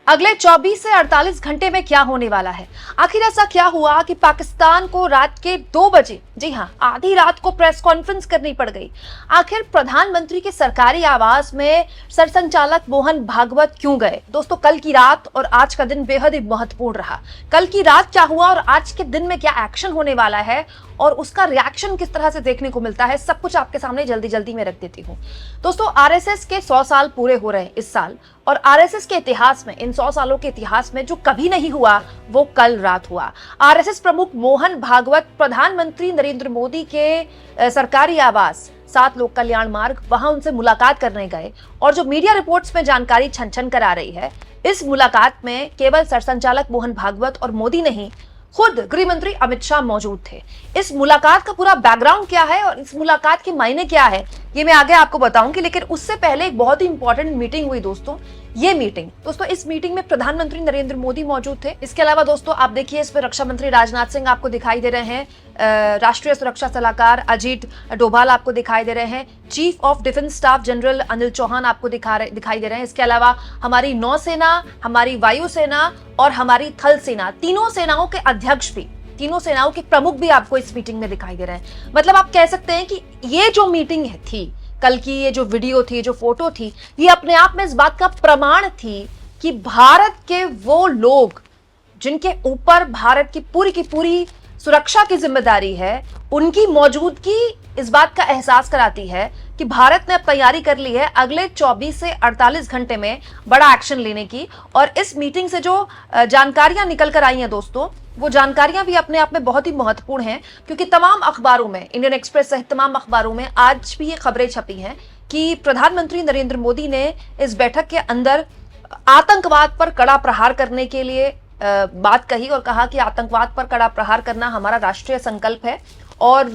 अगले 24 से 48 घंटे में क्या होने वाला है? आखिर ऐसा क्या हुआ कि पाकिस्तान को रात के 2 बजे, जी हां, आधी रात को प्रेस कॉन्फ्रेंस करनी पड़ गई? आखिर प्रधानमंत्री के सरकारी आवास में सरसंचालक मोहन भागवत क्यों गए? दोस्तों, कल की रात और आज का दिन बेहद ही महत्वपूर्ण रहा। कल की रात क्या हुआ और आज के दिन में क्या एक्शन होने वाला है और उसका रिएक्शन किस तरह से देखने को मिलता है, सब कुछ आपके सामने जल्दी जल्दी में रख देती हूँ। दोस्तों, आरएसएस के 100 साल पूरे हो रहे हैं इस साल, और आरएसएस के इतिहास में, इन 100 सालों के इतिहास में जो कभी नहीं हुआ वो कल रात हुआ। आरएसएस प्रमुख मोहन भागवत प्रधानमंत्री नरेंद्र मोदी के सरकारी आवास 7 लोक कल्याण मार्ग, वहां उनसे मुलाकात करने गए। और जो मीडिया रिपोर्ट्स में जानकारी छन छन कर आ रही है, इस मुलाकात में केवल सरसंचालक मोहन भागवत और मोदी नहीं, खुद गृह मंत्री अमित शाह मौजूद थे। इस मुलाकात का पूरा बैकग्राउंड क्या है और इस मुलाकात के मायने क्या है, ये मैं आगे आपको बताऊंगी। लेकिन उससे पहले एक बहुत ही इंपॉर्टेंट मीटिंग हुई दोस्तों। ये मीटिंग, दोस्तों, इस मीटिंग में प्रधानमंत्री नरेंद्र मोदी मौजूद थे। इसके अलावा दोस्तों, आप देखिए, इसमें रक्षा मंत्री राजनाथ सिंह आपको दिखाई दे रहे हैं, राष्ट्रीय सुरक्षा सलाहकार अजीत डोभाल आपको दिखाई दे रहे हैं, chief of defence staff general Anil Chauhan आपको दिखाई दे रहे हैं। इसके अलावा हमारी नौसेना, हमारी वायुसेना और हमारी थल सेना, तीनों सेनाओं के अध्यक्ष भी, तीनों सेनाओं के प्रमुख भी आपको इस मीटिंग में दिखाई दे रहे हैं। मतलब आप कह सकते हैं कि ये जो मीटिंग थी कल की, ये जो वीडियो थी, जो फोटो थी, ये अपने आप में इस बात का प्रमाण थी कि भारत के वो लोग जिनके ऊपर भारत की पूरी सुरक्षा की जिम्मेदारी है, उनकी मौजूदगी इस बात का एहसास कराती है कि भारत ने अब तैयारी कर ली है अगले 24 से 48 घंटे में बड़ा एक्शन लेने की। और इस मीटिंग से जो जानकारियां निकल कर आई हैं दोस्तों, वो जानकारियां भी अपने आप में बहुत ही महत्वपूर्ण हैं, क्योंकि तमाम अखबारों में, इंडियन एक्सप्रेस सहित तमाम अखबारों में आज भी ये खबरें छपी हैं कि प्रधानमंत्री नरेंद्र मोदी ने इस बैठक के अंदर आतंकवाद पर कड़ा प्रहार करने के लिए बात कही और कहा कि आतंकवाद पर कड़ा प्रहार करना हमारा राष्ट्रीय संकल्प है। और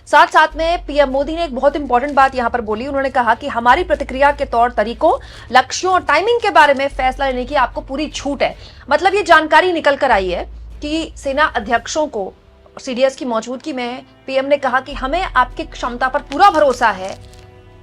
साथ साथ में पीएम मोदी ने एक बहुत इंपॉर्टेंट बात यहां पर बोली। उन्होंने कहा कि हमारी प्रतिक्रिया के तौर तरीकों, लक्ष्यों और टाइमिंग के बारे में फैसला लेने की आपको पूरी छूट है। मतलब ये जानकारी निकल कर आई है कि सेना अध्यक्षों को सीडीएस की मौजूदगी में पीएम ने कहा कि हमें आपकी क्षमता पर पूरा भरोसा है।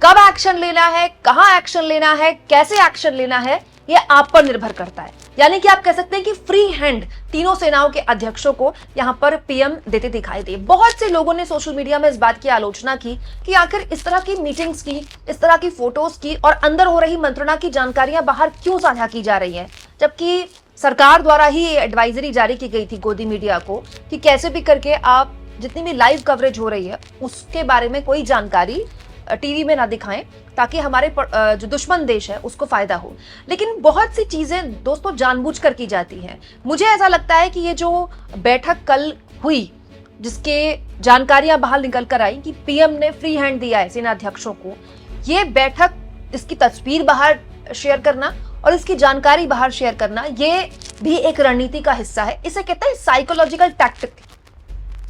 कब एक्शन लेना है, कहां एक्शन लेना है, कैसे एक्शन लेना है, ये आप पर निर्भर करता है। यानी कि आप कह सकते हैं कि फ्री हैंड तीनों सेनाओं के अध्यक्षों को यहां पर पीएम देते दिखाई दे। बहुत से लोगों ने सोशल मीडिया में इस बात की आलोचना की कि आखिर इस तरह की मीटिंग्स की, इस तरह की फोटोज की और अंदर हो रही मंत्रणा की जानकारियां बाहर क्यों साझा की जा रही हैं, जबकि सरकार द्वारा ही एडवाइजरी जारी की गई थी गोदी मीडिया को कि कैसे भी करके आप जितनी भी लाइव कवरेज हो रही है उसके बारे में कोई जानकारी टीवी में ना दिखाएं, ताकि हमारे जो दुश्मन देश है उसको फायदा हो। लेकिन बहुत सी चीजें दोस्तों जानबूझकर की जाती हैं। मुझे ऐसा लगता है कि ये जो बैठक कल हुई, जिसके जानकारियां बाहर निकल कर आई कि पीएम ने फ्री हैंड दिया है सेना अध्यक्षों को, ये बैठक, इसकी तस्वीर बाहर शेयर करना और इसकी जानकारी बाहर शेयर करना, ये भी एक रणनीति का हिस्सा है। इसे कहते हैं साइकोलॉजिकल टैक्टिक।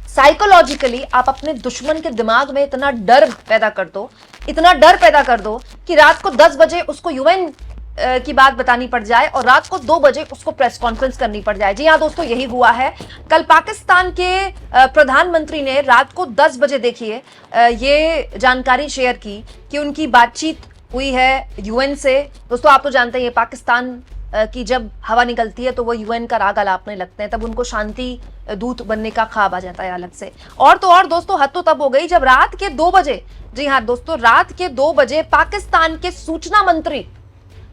साइकोलॉजिकली आप अपने दुश्मन के दिमाग में इतना डर पैदा कर दो, इतना डर पैदा कर दो कि रात को 10 बजे उसको यूएन की बात बतानी पड़ जाए और रात को 2 बजे उसको प्रेस कॉन्फ्रेंस करनी पड़ जाए। जी हाँ दोस्तों, यही हुआ है। कल पाकिस्तान के प्रधानमंत्री ने रात को 10 बजे, देखिए, ये जानकारी शेयर की कि उनकी बातचीत हुई है यूएन से। दोस्तों, आप तो जानते हैं पाकिस्तान की जब हवा निकलती है तो वो यूएन का राग अलापने लगते हैं, तब उनको शांति दूत बनने का ख्वाब आ जाता है अलग से। और तो और दोस्तों, हद तो तब हो गई जब रात के 2 बजे, जी हाँ दोस्तों, रात के 2 बजे पाकिस्तान के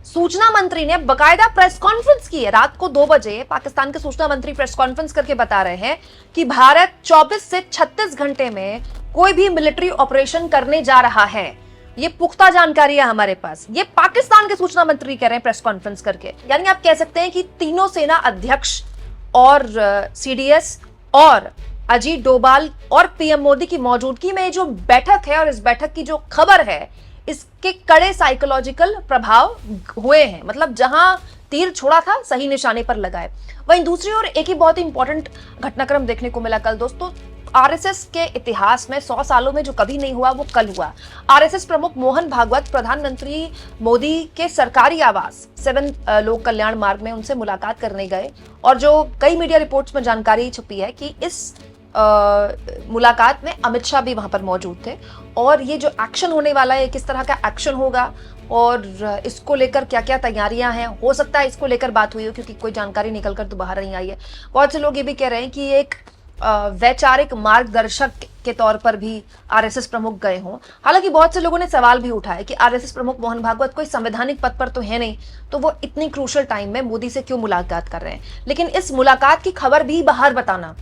सूचना मंत्री ने बकायदा प्रेस कॉन्फ्रेंस की है। रात को 2 बजे पाकिस्तान के सूचना मंत्री प्रेस कॉन्फ्रेंस करके बता रहे हैं कि भारत 24 से 36 घंटे में कोई भी मिलिट्री ऑपरेशन करने जा रहा है। ये पुख्ता जानकारी है हमारे पास। ये पाकिस्तान के सूचना मंत्री कह रहे हैं प्रेस कॉन्फ्रेंस करके। यानी आप कह सकते हैं कि तीनों सेना अध्यक्ष और सीडीएस और अजीत डोभाल और पीएम मोदी की मौजूदगी में जो बैठक है और इस बैठक की जो खबर है, इसके कड़े साइकोलॉजिकल प्रभाव हुए हैं। मतलब जहां तीर छोड़ा था, सही निशाने पर लगाए। वहीं दूसरी ओर एक ही बहुत ही इंपॉर्टेंट घटनाक्रम देखने को मिला कल दोस्तों। आरएसएस के इतिहास में 100 सालों में जो कभी नहीं हुआ वो कल हुआ। आरएसएस प्रमुख मोहन भागवत प्रधानमंत्री मोदी के सरकारी आवास 7 लोक कल्याण मार्ग में उनसे मुलाकात करने गए। और जो कई मीडिया रिपोर्ट्स में जानकारी छपी है कि इस मुलाकात में अमित शाह भी वहां पर मौजूद थे। और ये जो एक्शन होने वाला है, किस तरह का एक्शन होगा और इसको लेकर क्या क्या तैयारियां हैं। हो सकता है इसको लेकर बात हुई हो, क्योंकि कोई जानकारी निकल कर तो बाहर नहीं आई है। बहुत से लोग ये भी कह रहे हैं कि एक वैचारिक मार्गदर्शक के तौर पर भी आरएसएस प्रमुख गए हों। हालांकि बहुत से लोगों ने सवाल भी उठाया कि आरएसएस प्रमुख मोहन भागवत कोई संवैधानिक पद पर तो है नहीं, तो वो इतनी क्रूशल टाइम में मोदी से क्यों मुलाकात कर रहे हैं। लेकिन इस मुलाकात की खबर भी बाहर बताना,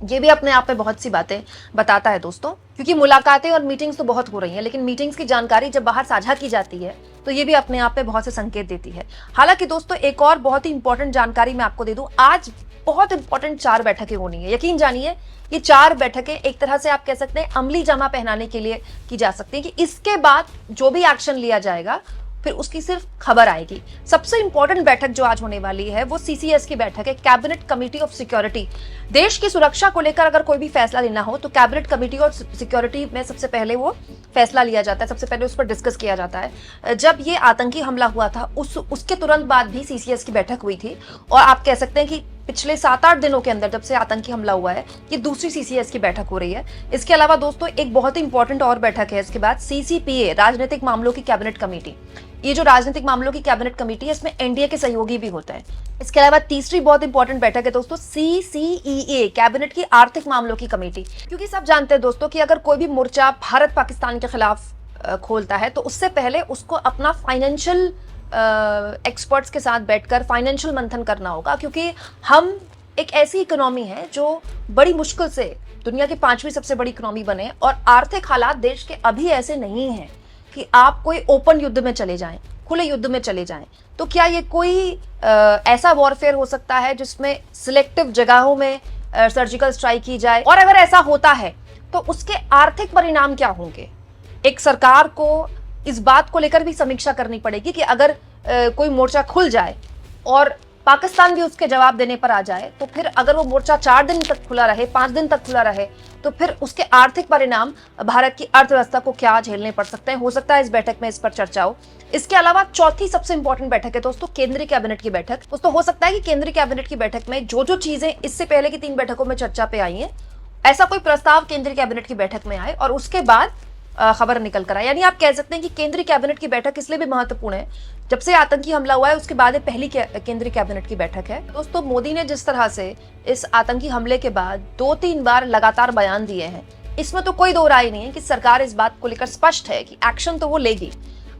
ये भी अपने आप में बहुत सी बातें बताता है दोस्तों, क्योंकि मुलाकातें और मीटिंग्स तो बहुत हो रही हैं, लेकिन मीटिंग्स की जानकारी जब बाहर साझा की जाती है तो ये भी अपने आप में बहुत से संकेत देती है। हालांकि दोस्तों एक और बहुत ही इंपॉर्टेंट जानकारी मैं आपको दे दूं, आज बहुत इंपॉर्टेंट 4 बैठकें होनी है। यकीन जानिए ये 4 बैठकें एक तरह से आप कह सकते हैं अमली जामा पहनाने के लिए की जा सकती है, कि इसके बाद जो भी एक्शन लिया जाएगा फिर उसकी सिर्फ खबर आएगी। सबसे इंपॉर्टेंट बैठक जो आज होने वाली है वो सीसीएस की बैठक है, कैबिनेट कमेटी ऑफ सिक्योरिटी। देश की सुरक्षा को लेकर अगर कोई भी फैसला लेना हो तो कैबिनेट कमेटी ऑफ सिक्योरिटी में सबसे पहले वो फैसला लिया जाता है, सबसे पहले उस पर डिस्कस किया जाता है। जब ये आतंकी हमला हुआ था उसके तुरंत बाद भी सीसीएस की बैठक हुई थी, और आप कह सकते हैं कि पिछले 7-8 दिनों के अंदर जब से आतंकी हमला हुआ है ये दूसरी सीसीएस की बैठक हो रही है। इसके अलावा दोस्तों एक बहुत ही इंपॉर्टेंट और बैठक है इसके बाद, सीसीपीए राजनीतिक मामलों की कैबिनेट कमेटी। ये जो राजनीतिक मामलों की कैबिनेट कमेटी है इसमें एनडीए के सहयोगी भी होते हैं। इसके अलावा तीसरी बहुत इंपॉर्टेंट बैठक है दोस्तों, सीसीईए कैबिनेट की आर्थिक मामलों की कमेटी। क्योंकि सब जानते हैं दोस्तों कि अगर कोई भी मोर्चा भारत पाकिस्तान के खिलाफ खोलता है तो उससे पहले उसको अपना फाइनेंशियल एक्सपर्ट्स के साथ बैठकर फाइनेंशियल मंथन करना होगा, क्योंकि हम एक ऐसी इकोनॉमी है जो बड़ी मुश्किल से दुनिया की 5वीं सबसे बड़ी इकोनॉमी बने, और आर्थिक हालात देश के अभी ऐसे नहीं हैं कि आप कोई ओपन युद्ध में चले जाएं, खुले युद्ध में चले जाएं। तो क्या ये कोई ऐसा वॉरफेयर हो सकता है जिसमें सिलेक्टिव जगहों में सर्जिकल स्ट्राइक की जाए, और अगर ऐसा होता है तो उसके आर्थिक परिणाम क्या होंगे। एक सरकार को इस बात को लेकर भी समीक्षा करनी पड़ेगी कि अगर कोई मोर्चा खुल जाए और पाकिस्तान भी उसके जवाब देने पर आ जाए, तो फिर अगर वो मोर्चा 4 दिन तक खुला रहे, 5 दिन तक खुला रहे, तो फिर उसके आर्थिक परिणाम भारत की अर्थव्यवस्था को क्या झेलने पड़ सकते हैं। हो सकता है इस बैठक में इस पर चर्चा हो। इसके अलावा चौथी सबसे इंपॉर्टेंट बैठक है दोस्तों, केंद्रीय कैबिनेट की बैठक। दोस्तों हो सकता है कि केंद्रीय कैबिनेट की बैठक में जो जो चीजें इससे पहले की 3 बैठकों में चर्चा पे आई हैं, ऐसा कोई प्रस्ताव केंद्रीय कैबिनेट की बैठक में आए और उसके बाद खबर निकल कर आए। यानी आप कह सकते हैं कि केंद्रीय कैबिनेट की बैठक इसलिए भी महत्वपूर्ण है, जब से आतंकी हमला हुआ है उसके बाद पहली केंद्रीय कैबिनेट की बैठक है। दोस्तों मोदी ने जिस तरह से इस आतंकी हमले के बाद 2-3 बार लगातार बयान दिए हैं, इसमें तो कोई दो राय नहीं है कि सरकार इस बात को लेकर स्पष्ट है कि एक्शन तो वो लेगी।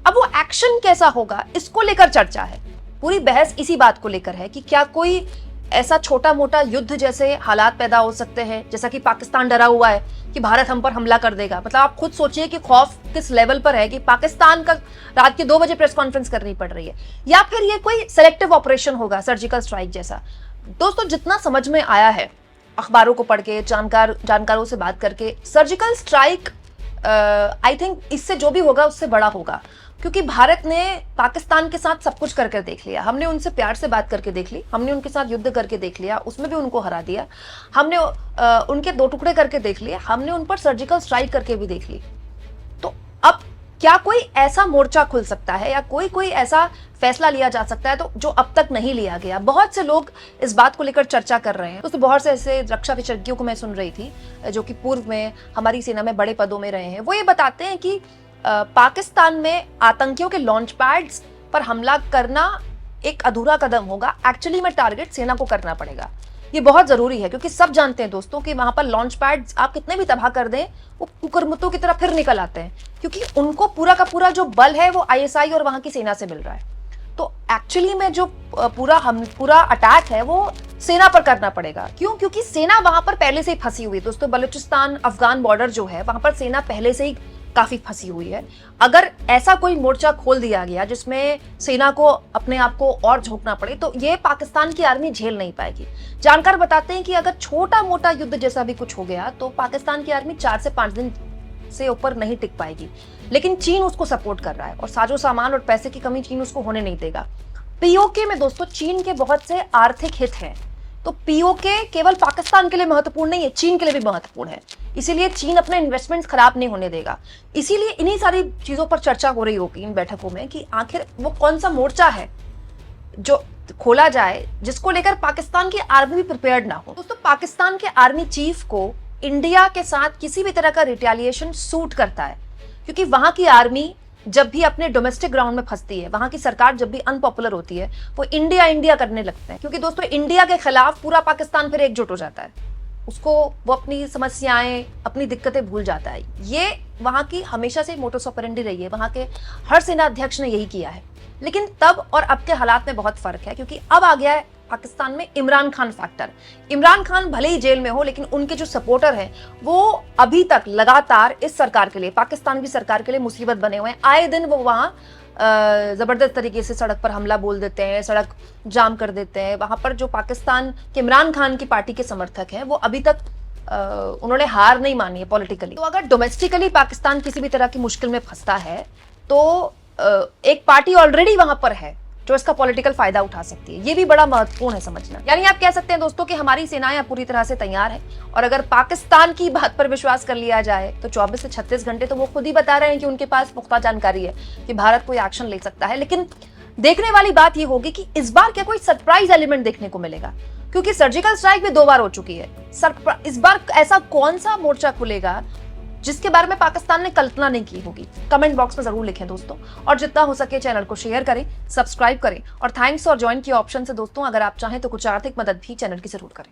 अब वो एक्शन कैसा होगा इसको लेकर चर्चा है। पूरी बहस इसी बात को लेकर है कि क्या कोई ऐसा छोटा मोटा युद्ध जैसे हालात पैदा हो सकते हैं, जैसा कि पाकिस्तान डरा हुआ है कि भारत हम पर हमला कर देगा। मतलब आप खुद सोचिए कि खौफ किस लेवल पर है कि पाकिस्तान का रात के 2 बजे प्रेस कॉन्फ्रेंस करनी पड़ रही है, या फिर ये कोई सेलेक्टिव ऑपरेशन होगा सर्जिकल स्ट्राइक जैसा। दोस्तों जितना समझ में आया है अखबारों को पढ़ के, जानकारों से बात करके, सर्जिकल स्ट्राइक आई थिंक इससे जो भी होगा उससे बड़ा होगा, क्योंकि भारत ने पाकिस्तान के साथ सब कुछ करके देख लिया। हमने उनसे प्यार से बात करके देख ली, हमने उनके साथ युद्ध करके देख लिया, उसमें भी उनको हरा दिया, हमने उनके 2 टुकड़े करके देख लिए, हमने उन पर सर्जिकल स्ट्राइक करके भी देख ली। तो अब क्या कोई ऐसा मोर्चा खुल सकता है या कोई ऐसा फैसला लिया जा सकता है तो जो अब तक नहीं लिया गया। बहुत से लोग इस बात को लेकर चर्चा कर रहे हैं। तो बहुत से ऐसे रक्षा विशेषज्ञों को मैं सुन रही थी जो कि पूर्व में हमारी सेना में बड़े पदों में रहे हैं, वो ये बताते हैं कि पाकिस्तान में आतंकियों के लॉन्च पैड्स पर हमला करना एक अधूरा कदम होगा। एक्चुअली में टारगेट सेना को करना पड़ेगा। ये बहुत जरूरी है, क्योंकि सब जानते हैं दोस्तों कि वहां पर लॉन्च पैड्स आप कितने भी तबाह कर दें वो कुकरमुत्तों की तरह फिर निकल आते हैं, क्योंकि उनको पूरा का पूरा जो बल है वो आईएसआई और वहां की सेना से मिल रहा है। तो एक्चुअली में जो पूरा अटैक है वो सेना पर करना पड़ेगा। क्यों? क्योंकि सेना वहां पर पहले से ही फंसी हुई है दोस्तों। बलूचिस्तान अफगान बॉर्डर जो है वहां पर सेना पहले से ही काफी फंसी हुई है। अगर ऐसा कोई मोर्चा खोल दिया गया जिसमें सेना को अपने आप को और झोंकना पड़े तो ये पाकिस्तान की आर्मी झेल नहीं पाएगी। जानकार बताते हैं कि अगर छोटा मोटा युद्ध जैसा भी कुछ हो गया तो पाकिस्तान की आर्मी 4 से 5 दिन से ऊपर नहीं टिक पाएगी। लेकिन चीन उसको सपोर्ट कर रहा है और साजो सामान और पैसे की कमी चीन उसको होने नहीं देगा। पीओके में दोस्तों चीन के बहुत से आर्थिक हित हैं, तो पीओके केवल पाकिस्तान के लिए महत्वपूर्ण नहीं है, चीन के लिए भी महत्वपूर्ण है। इसीलिए चीन अपने इन्वेस्टमेंट्स खराब नहीं होने देगा। इसीलिए इन्हीं सारी चीजों पर चर्चा हो रही होगी इन बैठकों में कि आखिर वो कौन सा मोर्चा है जो खोला जाए जिसको लेकर पाकिस्तान की आर्मी भी प्रिपेयर्ड ना हो। दोस्तों पाकिस्तान के आर्मी चीफ को इंडिया के साथ किसी भी तरह का रिटेलिएशन सूट करता है, क्योंकि वहां की आर्मी जब भी अपने डोमेस्टिक ग्राउंड में फंसती है, वहां की सरकार जब भी अनपॉपुलर होती है, वो इंडिया इंडिया करने लगते हैं। क्योंकि दोस्तों इंडिया के खिलाफ पूरा पाकिस्तान फिर एकजुट हो जाता है, उसको वो अपनी समस्याएं, अपनी दिक्कतें भूल जाता है। ये वहां की हमेशा से मोटोस ऑपरेंडी रही है, वहां के हर सेना अध्यक्ष ने यही किया है। लेकिन तब और अब के हालात में बहुत फर्क है, क्योंकि अब आ गया है पाकिस्तान में इमरान खान फैक्टर। इमरान खान भले ही जेल में हो, लेकिन उनके जो सपोर्टर हैं वो अभी तक लगातार इस सरकार के लिए, पाकिस्तान की सरकार के लिए मुसीबत बने हुए हैं। आए दिन वो वहां जबरदस्त तरीके से सड़क पर हमला बोल देते हैं, सड़क जाम कर देते हैं। वहां पर जो पाकिस्तान के इमरान खान की पार्टी के समर्थक हैं वो अभी तक उन्होंने हार नहीं मानी है पॉलिटिकली। तो अगर डोमेस्टिकली पाकिस्तान किसी भी तरह की मुश्किल में फंसता है तो एक पार्टी ऑलरेडी वहां पर है जो इसका पॉलिटिकल फायदा उठा सकती है। ये भी बड़ा महत्वपूर्ण है समझना। यानी आप कह सकते हैं दोस्तों कि हमारी सेनाएं पूरी तरह से तैयार है, और अगर पाकिस्तान की बात पर विश्वास कर लिया जाए तो 24 से 36 घंटे तो वो खुद ही बता रहे हैं कि उनके पास पुख्ता जानकारी है कि भारत कोई एक्शन ले सकता है। लेकिन देखने वाली बात ये होगी कि इस बार क्या कोई सरप्राइज एलिमेंट देखने को मिलेगा, क्योंकि सर्जिकल स्ट्राइक भी 2 बार हो चुकी है। इस बार ऐसा कौन सा मोर्चा खुलेगा जिसके बारे में पाकिस्तान ने कल्पना नहीं की होगी? कमेंट बॉक्स में जरूर लिखें दोस्तों, और जितना हो सके चैनल को शेयर करें, सब्सक्राइब करें, और थैंक्स और ज्वाइन की ऑप्शन से दोस्तों अगर आप चाहें तो कुछ आर्थिक मदद भी चैनल की जरूर करें।